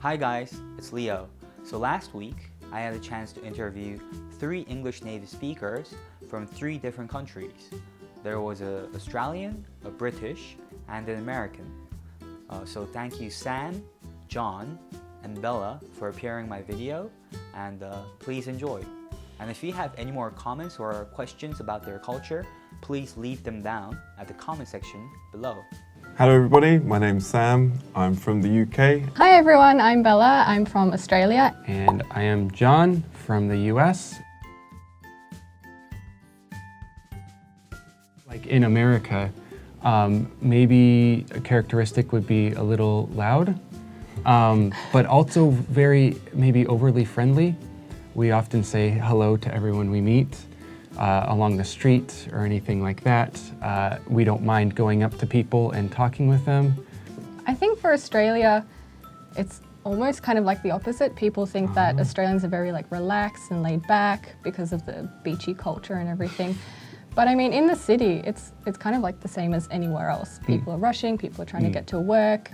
Hi guys, it's Leo. So last week, I had a chance to interview 3 English native speakers from 3 different countries. There was an Australian, a British, and an American. So thank you Sam, John, and Bella for appearing in my video, and please enjoy. And if you have any more comments or questions about their culture, please leave them down at the comment section below. Hello everybody, my name's Sam, I'm from the UK. Hi everyone, I'm Bella, I'm from Australia. And I am John from the US. Like in America, maybe a characteristic would be a little loud, but also very maybe overly friendly. We often say hello to everyone we meet along the street or anything like that. We don't mind going up to people and talking with them. I think for Australia, it's almost kind of like the opposite. People think that Australians are very like relaxed and laid back because of the beachy culture and everything. But I mean, in the city, it's kind of like the same as anywhere else. People are rushing, people are trying to get to work.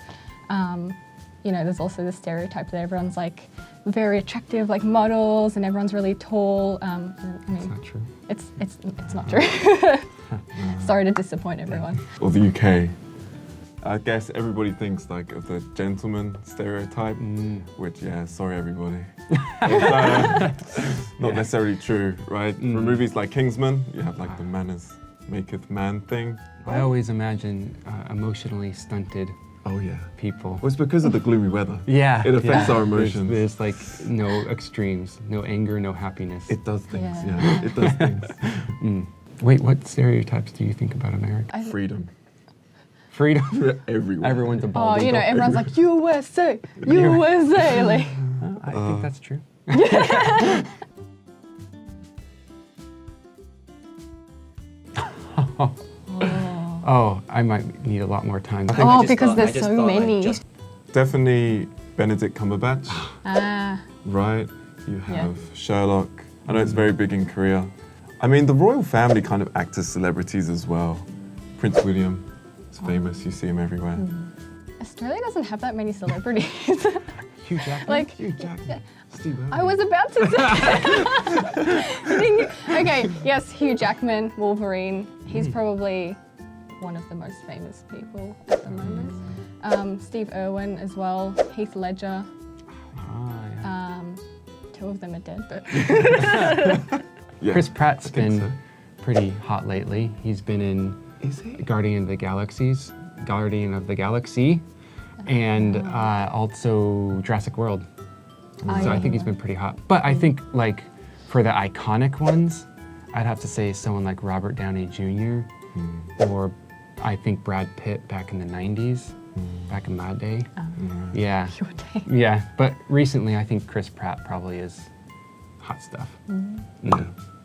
You know, there's also the stereotype that everyone's like very attractive, like models, and everyone's really tall. I mean, It's not true. It's not true. Sorry to disappoint everyone. Or the UK. I guess everybody thinks like of the gentleman stereotype, which sorry everybody. It's, not necessarily true, right? For movies like Kingsman, you have like the manners maketh man thing. I always imagine emotionally stunted Oh yeah. people. Well, it's because of the gloomy weather. Yeah. It affects yeah. our emotions. There's like no extremes, no anger, no happiness. It does things, Yeah. It does things. Wait, what stereotypes do you think about America? Freedom. Freedom. For everyone. Everyone's a Oh, bald you know, eagle. everyone's like USA, USA. Like, I think that's true. Oh, I might need a lot more time. because there's so many. Definitely Benedict Cumberbatch, Ah, right? You have Sherlock. I know it's very big in Korea. I mean, the royal family kind of act as celebrities as well. Prince William is famous. You see him everywhere. Australia doesn't have that many celebrities. Hugh Jackman. Like, Hugh Jackman, Steve Irwin. I was about to say. Okay, yes, Hugh Jackman, Wolverine. He's probably one of the most famous people at the moment. Steve Irwin as well, Heath Ledger. Yeah. 2 of them are dead, but Yeah, Chris Pratt's I think been so. pretty hot lately. He's been in Is he? Guardian of the Galaxy, and also Jurassic World. So I think he's been pretty hot. But I think like for the iconic ones, I'd have to say someone like Robert Downey Jr. or I think Brad Pitt back in the 90s, back in my day. Yeah. your day. Yeah, but recently I think Chris Pratt probably is hot stuff. Yeah.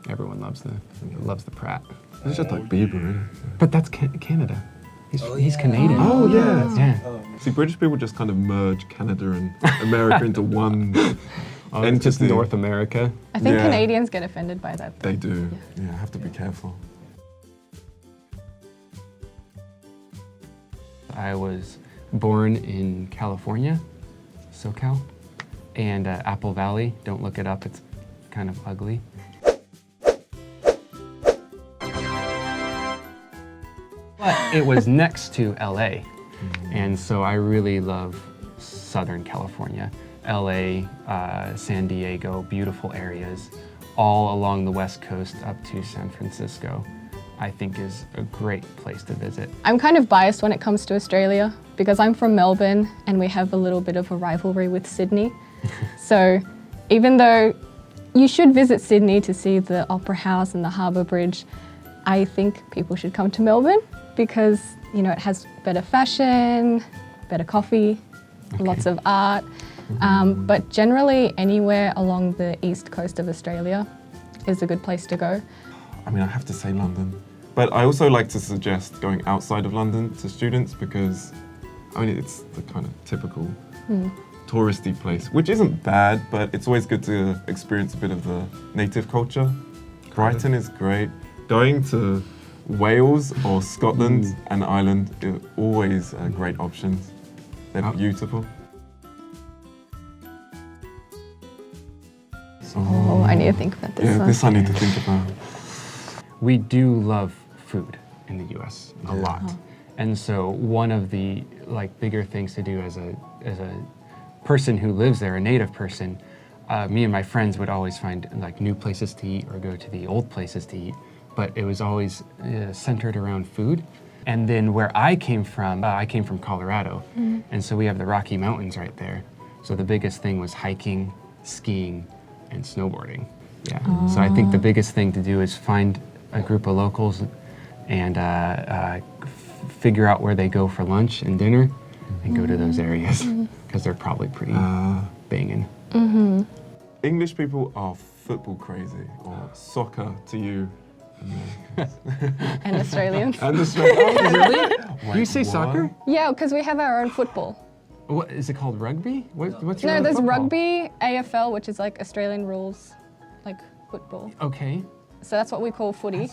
Everyone loves the Pratt. It's just like Bieber, isn't it? But that's Canada. He's Canadian. Oh, yeah. Yeah. See, British people just kind of merge Canada and America into one It's just entity. North America. I think Yeah. Canadians get offended by that. They do. Yeah, have to be careful. I was born in California, SoCal, and Apple Valley. Don't look it up, it's kind of ugly. But it was next to LA, and so I really love Southern California. LA, San Diego, beautiful areas, all along the West Coast up to San Francisco, I think is a great place to visit. I'm kind of biased when it comes to Australia because I'm from Melbourne and we have a little bit of a rivalry with Sydney. So even though you should visit Sydney to see the Opera House and the Harbour Bridge, I think people should come to Melbourne because, you know, it has better fashion, better coffee, lots of art. But generally anywhere along the east coast of Australia is a good place to go. I mean, I have to say London. But I also like to suggest going outside of London to students because, I mean, it's the kind of typical touristy place, which isn't bad, but it's always good to experience a bit of the native culture. Brighton is great. Going to Wales or Scotland and Ireland are always great options. They're beautiful. Oh, I need to think about this Yeah, one. this I need to think about. We do love food in the U.S. a lot, and so one of the bigger things to do as a person who lives there, a native person, me and my friends would always find new places to eat or go to the old places to eat, but it was always centered around food. And then where I came from Colorado, and so we have the Rocky Mountains right there. So the biggest thing was hiking, skiing, and snowboarding. Yeah. So I think the biggest thing to do is find a group of locals and figure out where they go for lunch and dinner, and go to those areas because they're probably pretty banging. English people are football crazy, or soccer to you. And Australians. And Australia. Really? Wait, You say what? soccer? Yeah, because we have our own football. What is it called? Rugby? What's your No, own there's football? rugby, AFL, which is like Australian rules, like football. Okay. So that's what we call footy.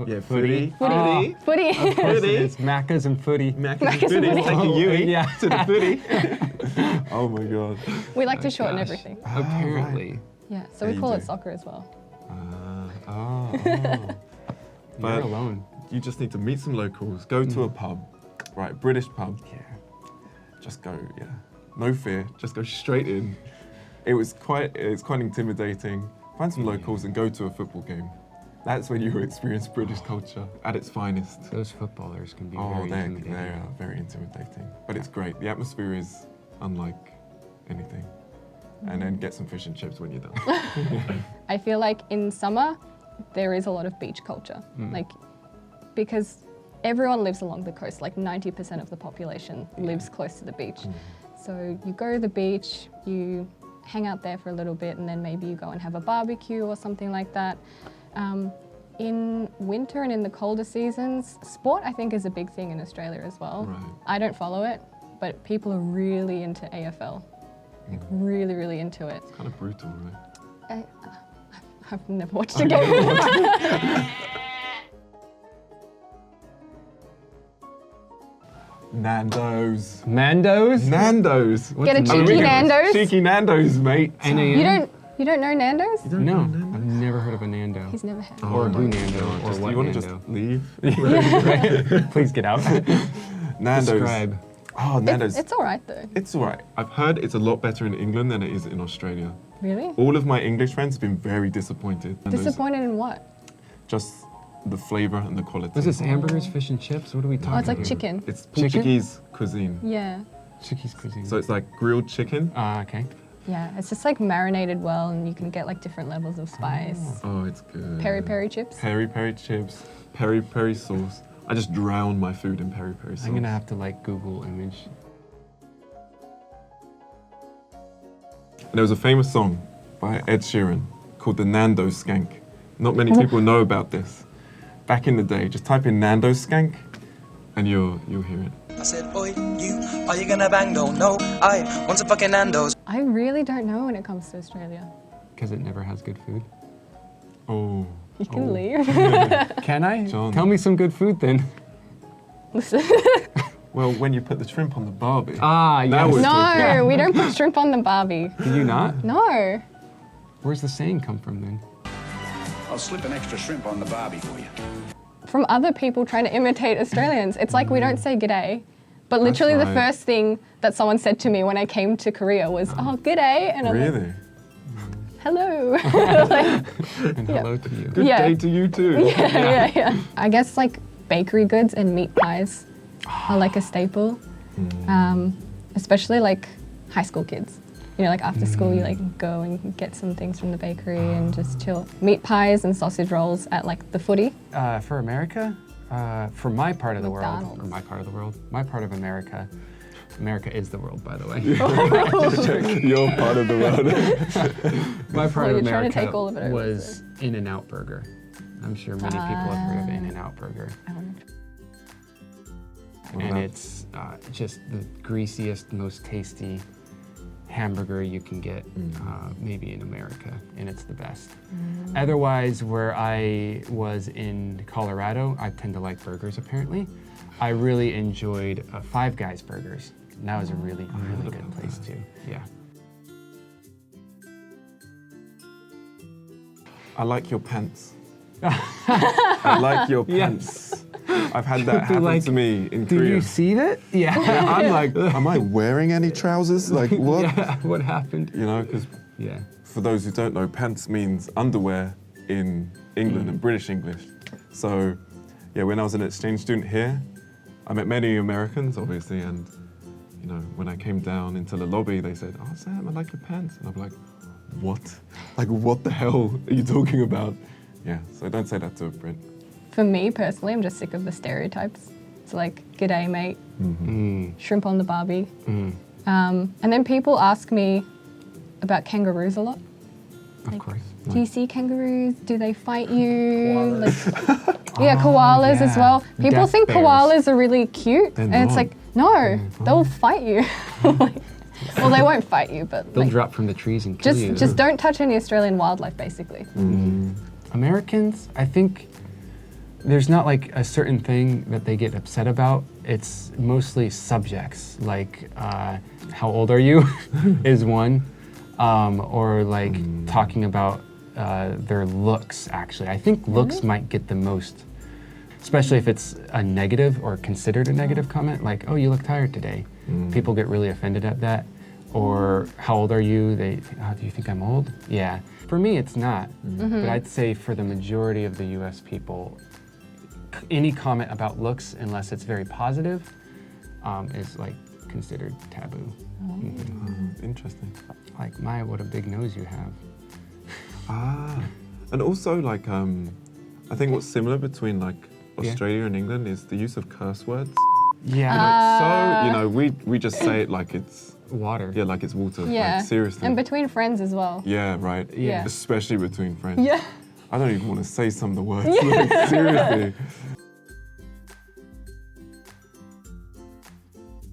Yeah, footy. Footy. Footy. Of course it is. Maccas and footy. Macca's footy. Take a Yui Yeah. to the footy. Oh my god. We like to shorten gosh. everything. Apparently. Yeah, so Yeah, we you call do. it soccer as well. You're But alone. you just need to meet some locals, go to a pub, right, British pub. Yeah. Just go, yeah. No fear, just go straight in. It's quite intimidating. Find some locals and go to a football game. That's when you experience British culture at its finest. Those footballers can be Oh, very they intimidating. are very intimidating. But it's great. The atmosphere is unlike anything. And then get some fish and chips when you're done. I feel like in summer, there is a lot of beach culture. Like, because everyone lives along the coast, like 90% of the population lives close to the beach. So you go to the beach, you hang out there for a little bit, and then maybe you go and have a barbecue or something like that. In winter and in the colder seasons, sport I think is a big thing in Australia as well. Right. I don't follow it, but people are really into AFL. Like really, really into it. Kind of brutal, right? I've never watched a game. Nando's. Nando's? Nando's. Get a What's cheeky Cheeky Nando's. Cheeky Nando's, mate. NAN? You don't know Nando's? No, I've never heard of a Nando. He's never had. Or who Nando, or Just, what you want to Nando. just leave? Please get out. Nando's. Describe. Oh, Nando's. It's all right though. It's all right. I've heard it's a lot better in England than it is in Australia. Really? All of my English friends have been very disappointed. Nando's, Disappointed in what? just the flavor and the quality. Was this hamburgers, fish and chips? What are we talking Oh, it's like here? chicken. It's Chicken? Portuguese cuisine. Yeah. Chicky's cuisine. So it's like grilled chicken. Okay. Yeah. It's just like marinated well, and you can get like different levels of spice. Oh, it's good. Peri peri chips. Peri peri chips, peri peri sauce. I just drown my food in peri peri sauce. I'm gonna have to Google image. And there was a famous song by Ed Sheeran called the Nando's Skank. Not many people know about this. Back in the day, just type in Nando's Skank and you'll hear it. I said, oi, you, are you gonna bang? Don't know. I want some fucking Nando's. I really don't know when it comes to Australia. Because it never has good food. Oh. You can leave. Can I? John. Tell me some good food then. Listen. Well, when you put the shrimp on the barbie. Ah, That yes. was- No, we don't put shrimp on the barbie. Do you not? No. Where's the saying come from then? I'll slip an extra shrimp on the barbie for you. From other people trying to imitate Australians. It's like we don't say g'day. But literally the right. first thing that someone said to me when I came to Korea was, oh, g'day. And I'm like, Really? hello. Like, And hello to you. Good Yeah. day to you too. yeah. I guess like bakery goods and meat pies are like a staple, especially like high school kids. You know, like after school you like go and get some things from the bakery and just chill. Meat pies and sausage rolls at like the footy. For America, for my part of the world, McDonald's. or my part of America, America is the world, by the way. You're part of the world. My part Well, of you're trying to America take all of it over, was In-N-Out Burger. I'm sure many people have heard of In-N-Out Burger. And it's just the greasiest, most tasty hamburger you can get maybe in America, and it's the best. Otherwise, where I was in Colorado, I tend to like burgers apparently. I really enjoyed Five Guys burgers. And that was a really, really good place too. Yeah. I like your pants. I like your pants. I've had that happen Like, to me in Do Korea. you see that? Yeah. I'm like, am I wearing any trousers? Like, what? Yeah. What happened? You know, because Yeah. for those who don't know, pants means underwear in England and British English. So, yeah, when I was an exchange student here, I met many Americans, obviously, and you know, when I came down into the lobby, they said, "Oh, Sam, I like your pants," and I'm like, "What? Like, what the hell are you talking about?" Yeah, so don't say that to a Brit. For me personally, I'm just sick of the stereotypes. It's like, g'day mate, shrimp on the barbie. And then people ask me about kangaroos a lot. Of course. Do you see kangaroos? Do they fight you? Like, yeah, koalas as yeah. well. People Death think bears. koalas are really cute. They're and it's not. like, no, they'll fight you. Like, well, they won't fight you, but They'll like, drop from the trees and kill you. just don't touch any Australian wildlife, basically. Americans, I think there's not like a certain thing that they get upset about. It's mostly subjects, like how old are you is one, or like talking about their looks, actually. I think looks might get the most, especially if it's a negative or considered a negative comment, like, oh, you look tired today. People get really offended at that. Or how old are you? They, oh, do you think I'm old? Yeah. For me, it's not. But I'd say for the majority of the US people, any comment about looks, unless it's very positive, is like considered taboo. Interesting. Like, Maya, what a big nose you have. Ah, and also like I think what's similar between like Australia and England is the use of curse words. Yeah. So you know, we just say it like it's Water. yeah, like it's water. Yeah. Like, seriously. And between friends as well. Yeah, right. Yeah. Especially between friends. Yeah. I don't even want to say some of the words. Like, seriously.